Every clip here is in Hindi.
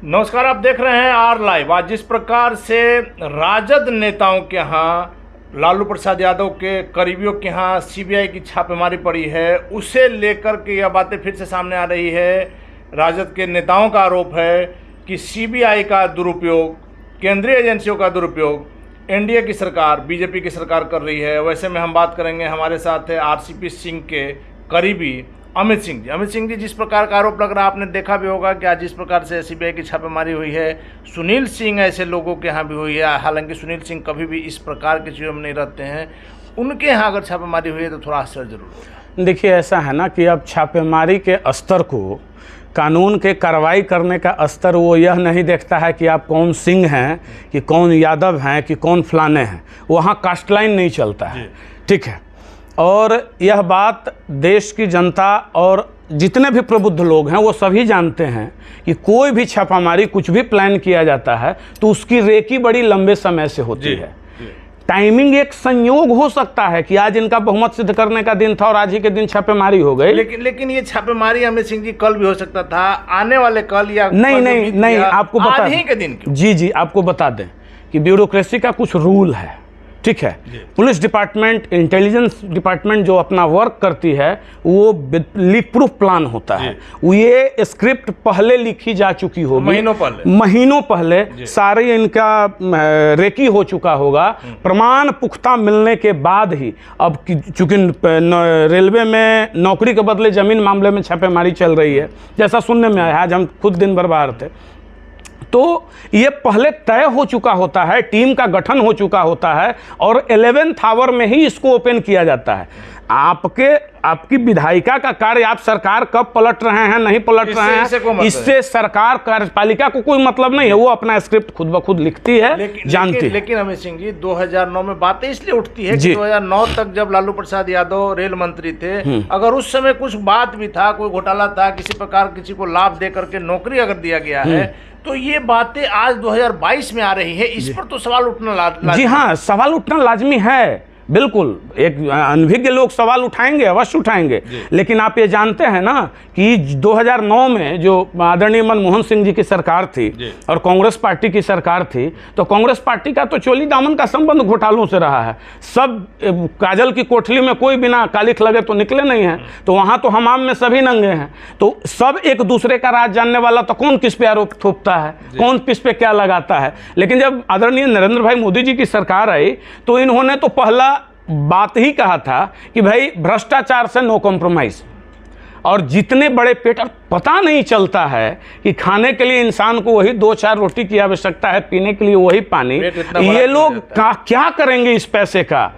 नमस्कार, आप देख रहे हैं आर लाइव। आज जिस प्रकार से राजद नेताओं के यहाँ, लालू प्रसाद यादव के करीबियों के यहाँ सीबीआई की छापेमारी पड़ी है, उसे लेकर के यह बातें फिर से सामने आ रही है। राजद के नेताओं का आरोप है कि सीबीआई का दुरुपयोग, केंद्रीय एजेंसियों का दुरुपयोग एनडीए की सरकार, बीजेपी की सरकार कर रही है। वैसे में हम बात करेंगे, हमारे साथ है आरसीपी सिंह के करीबी अमित सिंह जी। अमित सिंह जी, जिस प्रकार का आरोप लग रहा है, आपने देखा भी होगा कि आज जिस प्रकार से सीबीआई की छापेमारी हुई है, सुनील सिंह ऐसे लोगों के यहाँ भी हुई है। हालांकि सुनील सिंह कभी भी इस प्रकार की चीज़ों में नहीं रहते हैं, उनके यहाँ अगर छापेमारी हुई है तो थोड़ा आश्चर्य जरूर होगा। देखिए, ऐसा है ना कि अब छापेमारी के स्तर को, कानून के कार्रवाई करने का स्तर वो यह नहीं देखता है कि आप कौन सिंह हैं, कि कौन यादव हैं, कि कौन फलाने हैं। वहाँ कास्ट लाइन नहीं चलता है, ठीक है। और यह बात देश की जनता और जितने भी प्रबुद्ध लोग हैं वो सभी जानते हैं कि कोई भी छापामारी, कुछ भी प्लान किया जाता है तो उसकी रेकी बड़ी लंबे समय से होती है। टाइमिंग एक संयोग हो सकता है कि आज इनका बहुमत सिद्ध करने का दिन था और आज ही के दिन छापेमारी हो गई। लेकिन ये छापेमारी अमित सिंह जी कल भी हो सकता था, आने वाले कल या नहीं, आपको बता आज ही के दिन क्यों? जी, आपको बता दें कि ब्यूरोक्रेसी का कुछ रूल है, ठीक है। पुलिस डिपार्टमेंट, इंटेलिजेंस डिपार्टमेंट जो अपना वर्क करती है वो लीक प्रूफ प्लान होता है। ये स्क्रिप्ट पहले लिखी जा चुकी होगी, महीनों पहले सारे इनका रेकी हो चुका होगा। प्रमाण पुख्ता मिलने के बाद ही, अब चूंकि रेलवे में नौकरी के बदले जमीन मामले में छापेमारी चल रही है, जैसा सुनने में आया, आज हम खुद दिन भर बाहर थे, तो ये पहले तय हो चुका होता है, टीम का गठन हो चुका होता है और 11th आवर में ही इसको ओपन किया जाता है। आपकी विधायिका का कार्य, आप सरकार कब पलट रहे हैं, नहीं पलट रहे हैं, इससे सरकार कार्यपालिका को कोई मतलब नहीं है। वो अपना स्क्रिप्ट खुद ब खुद लिखती है, जानती है। लेकिन अमित सिंह जी, 2009 में बातें इसलिए उठती है कि 2009 तक जब लालू प्रसाद यादव रेल मंत्री थे, अगर उस समय कुछ बात भी था, कोई घोटाला था, किसी प्रकार किसी को लाभ दे करके नौकरी अगर दिया गया है, तो ये बातें आज 2022 में आ रही है। इस पर तो सवाल उठना लाजमी। जी हाँ, सवाल उठना लाजमी है, बिल्कुल। एक अनभिज्ञ लोग सवाल उठाएंगे, अवश्य उठाएंगे। लेकिन आप ये जानते हैं ना कि 2009 में जो आदरणीय मनमोहन सिंह जी की सरकार थी और कांग्रेस पार्टी की सरकार थी, तो कांग्रेस पार्टी का तो चोली दामन का संबंध घोटालों से रहा है। सब काजल की कोठली में कोई बिना कालिख लगे तो निकले नहीं है, तो वहाँ तो हमाम में सभी नंगे हैं। तो सब एक दूसरे का राज जानने वाला, तो कौन किस पे आरोप थोपता है, कौन किस पे क्या लगाता है। लेकिन जब आदरणीय नरेंद्र भाई मोदी जी की सरकार आई तो इन्होंने तो पहला बात ही कहा था कि भाई भ्रष्टाचार से नो कॉम्प्रोमाइज। और जितने बड़े पेट, और पता नहीं चलता है कि खाने के लिए इंसान को वही 2-4 रोटी की आवश्यकता है, पीने के लिए वही पानी। ये लोग क्या करेंगे इस पैसे का?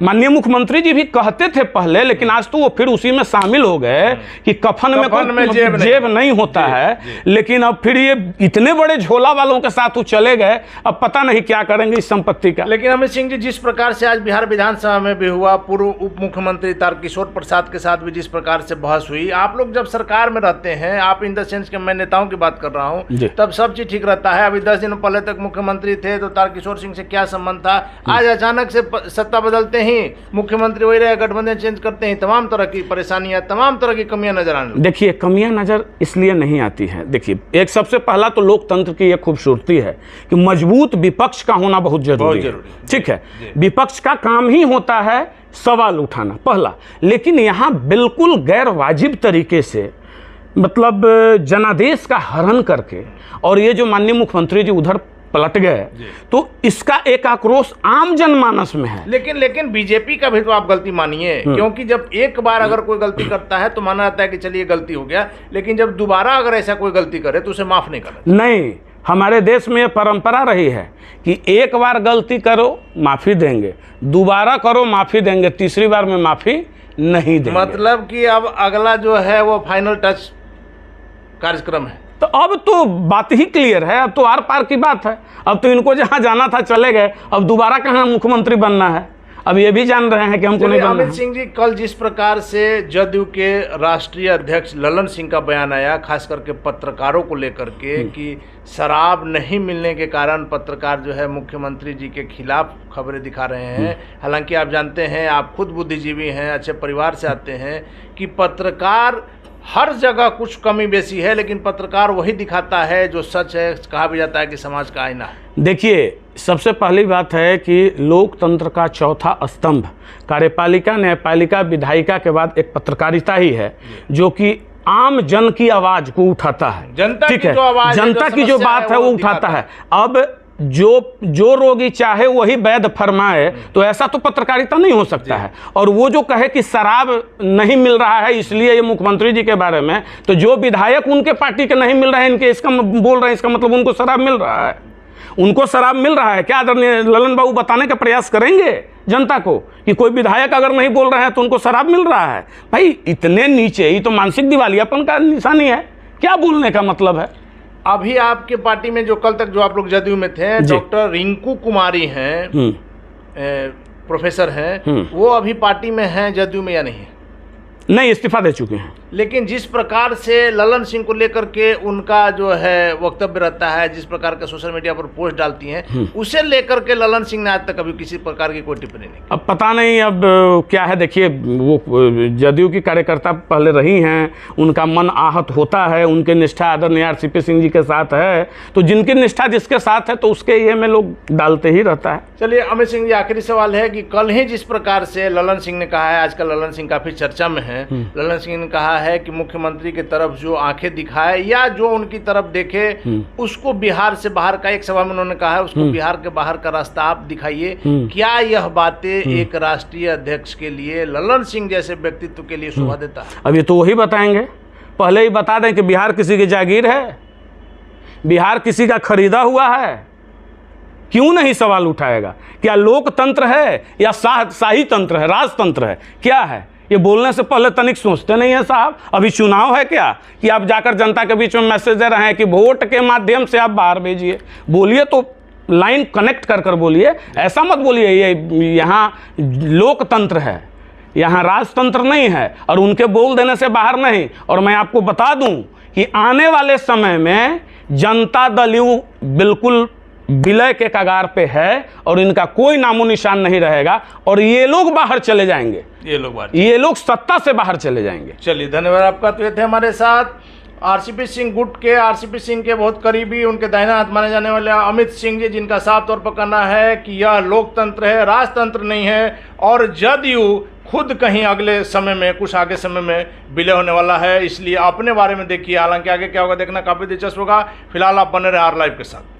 माननीय मुख्यमंत्री जी भी कहते थे पहले, लेकिन आज तो वो फिर उसी में शामिल हो गए कि कफन में जेब नहीं होता है। लेकिन अब फिर ये इतने बड़े झोला वालों के साथ वो चले गए, अब पता नहीं क्या करेंगे इस संपत्ति का। लेकिन अमित सिंह जी, जिस प्रकार से आज बिहार विधानसभा में भी हुआ, पूर्व उप मुख्यमंत्री तारकिशोर प्रसाद के साथ भी जिस प्रकार से बहस हुई, आप लोग जब सरकार में रहते हैं, आप इन द सेंस के, मैं नेताओं की बात कर रहा हूँ, तब सब चीज ठीक रहता है। अभी 10 दिन पहले तक मुख्यमंत्री थे तो तारकिशोर सिंह से क्या संबंध था? आज अचानक से सत्ता बदलते ही मुख्यमंत्री वही रहे, गठबंधन चेंज करते हैं, तमाम तरह की परेशानियां, तमाम तरह की कमियां नजर आने। देखिए, कमियां नजर इसलिए नहीं आती है। देखिए, एक सबसे पहला तो लोकतंत्र की एक खूबसूरती है कि मजबूत विपक्ष का होना बहुत जरूरी है, ठीक है। विपक्ष का काम ही होता है सवाल उठाना, पहला। लेकिन यहाँ बिल्कुल गैर वाजिब तरीके से, मतलब जनादेश का हरण करके, और ये जो माननीय मुख्यमंत्री जी उधर पलट गए, तो इसका एक आक्रोश आम जनमानस में है। लेकिन बीजेपी का भी तो आप गलती मानिए, क्योंकि जब एक बार अगर कोई गलती करता है तो माना जाता है कि चलिए गलती हो गया, लेकिन जब दोबारा अगर ऐसा कोई गलती करे तो उसे माफ नहीं करना। नहीं, हमारे देश में ये परंपरा रही है कि एक बार गलती करो माफी देंगे, दोबारा करो माफी देंगे, तीसरी बार में माफी नहीं देंगे। मतलब कि अब अगला जो है वो फाइनल टच कार्यक्रम है। तो अब तो बात ही क्लियर है, अब तो आर पार की बात है। अब तो इनको जहां जाना था चले गए, अब दोबारा कहां मुख्यमंत्री बनना है, अब ये भी जान रहे हैं कि हमको नहीं बनना है। अमित सिंह जी, कल जिस प्रकार से जदयू के राष्ट्रीय अध्यक्ष ललन सिंह का बयान आया, खास करके पत्रकारों को लेकर के, कि शराब नहीं मिलने के कारण पत्रकार जो है मुख्यमंत्री जी के खिलाफ खबरें दिखा रहे हैं। हालांकि आप जानते हैं, आप खुद बुद्धिजीवी हैं, अच्छे परिवार से आते हैं, कि पत्रकार हर जगह कुछ कमी बेसी है, लेकिन पत्रकार वही दिखाता है जो सच है। कहा भी जाता है कि समाज का आईना है। देखिए, सबसे पहली बात है कि लोकतंत्र का चौथा स्तंभ कार्यपालिका, न्यायपालिका, विधायिका के बाद एक पत्रकारिता ही है, जो कि आम जन की आवाज को उठाता है। जनता ठीक की है, जो आवाज है, जनता जो की जो समस्या बात है वो उठाता है। अब जो रोगी चाहे वही वैद्य फरमाए, तो ऐसा तो पत्रकारिता नहीं हो सकता है। और वो जो कहे कि शराब नहीं मिल रहा है इसलिए ये मुख्यमंत्री जी के बारे में, तो जो विधायक उनके पार्टी के नहीं मिल रहे हैं, इनके इसका बोल रहे हैं, इसका मतलब उनको शराब मिल रहा है। उनको शराब मिल रहा है क्या? आदरणीय ललन बाबू बताने का प्रयास करेंगे जनता को कि कोई विधायक अगर नहीं बोल रहे हैं तो उनको शराब मिल रहा है? भाई इतने नीचे, ये तो मानसिक दिवालियापन का निशानी है। क्या बोलने का मतलब है? अभी आपके पार्टी में जो कल तक जो आप लोग जदयू में थे, डॉक्टर रिंकू कुमारी हैं, प्रोफेसर हैं, वो अभी पार्टी में हैं जदयू में या नहीं? नहीं, इस्तीफा दे चुके हैं। लेकिन जिस प्रकार से ललन सिंह को लेकर के उनका जो है वक्तव्य रहता है, जिस प्रकार के सोशल मीडिया पर पोस्ट डालती हैं, उसे लेकर के ललन सिंह ने आज तक कभी किसी प्रकार की कोई टिप्पणी नहीं। अब पता नहीं अब क्या है। देखिए, वो जदयू की कार्यकर्ता पहले रही हैं, उनका मन आहत होता है, उनके निष्ठा आदरणीय आरसीपी सिंह जी के साथ है, तो जिनकी निष्ठा जिसके साथ है तो उसके ये में लोग डालते ही रहता है। चलिए अमित सिंह जी, आखिरी सवाल है कि कल ही जिस प्रकार से ललन सिंह ने कहा है, आजकल ललन सिंह काफी चर्चा में है, ललन सिंह ने कहा है कि मुख्यमंत्री की तरफ जो आंखें दिखाए या जो उनकी तरफ देखे उसको बिहार से बाहर का, एक सभा में उन्होंने कहा है उसको बिहार के बाहर का रास्ता आप दिखाइए। क्या यह बातें एक राष्ट्रीय अध्यक्ष के लिए, ललन सिंह जैसे व्यक्तित्व के लिए शोभा देता है? अब ये तो वही बताएंगे। पहले ही बता दें कि बिहार किसी की जागीर है, बिहार किसी का खरीदा हुआ है। क्यों नहीं सवाल उठाएगा? क्या लोकतंत्र है या शाही तंत्र है, राजतंत्र है, क्या है? ये बोलने से पहले तनिक सोचते नहीं है साहब। अभी चुनाव है क्या कि आप जाकर जनता के बीच में मैसेज दे रहे हैं कि वोट के माध्यम से आप बाहर भेजिए? बोलिए तो लाइन कनेक्ट कर कर बोलिए, ऐसा मत बोलिए ये यहाँ लोकतंत्र है, यहाँ राजतंत्र नहीं है और उनके बोल देने से बाहर नहीं। और मैं आपको बता दूं कि आने वाले समय में जनता दल यूं बिल्कुल विलय के कगार पे है और इनका कोई नामो निशान नहीं रहेगा और ये लोग बाहर चले जाएंगे, ये लोग सत्ता से बाहर चले जाएंगे। चलिए धन्यवाद आपका। तो ये थे हमारे साथ आरसीपी सिंह गुट के, आरसीपी सिंह के बहुत करीबी, उनके दाहिना हाथ माने जाने वाले अमित सिंह जी, जिनका साफ तौर पर कहना है कि यह लोकतंत्र है, राजतंत्र नहीं है और जदयू खुद कहीं अगले समय में, कुछ आगे समय में विलय होने वाला है। इसलिए अपने बारे में देखिए, हालांकि आगे क्या होगा देखना काफ़ी दिलचस्प होगा। फिलहाल आप बने रहे आर लाइव के साथ।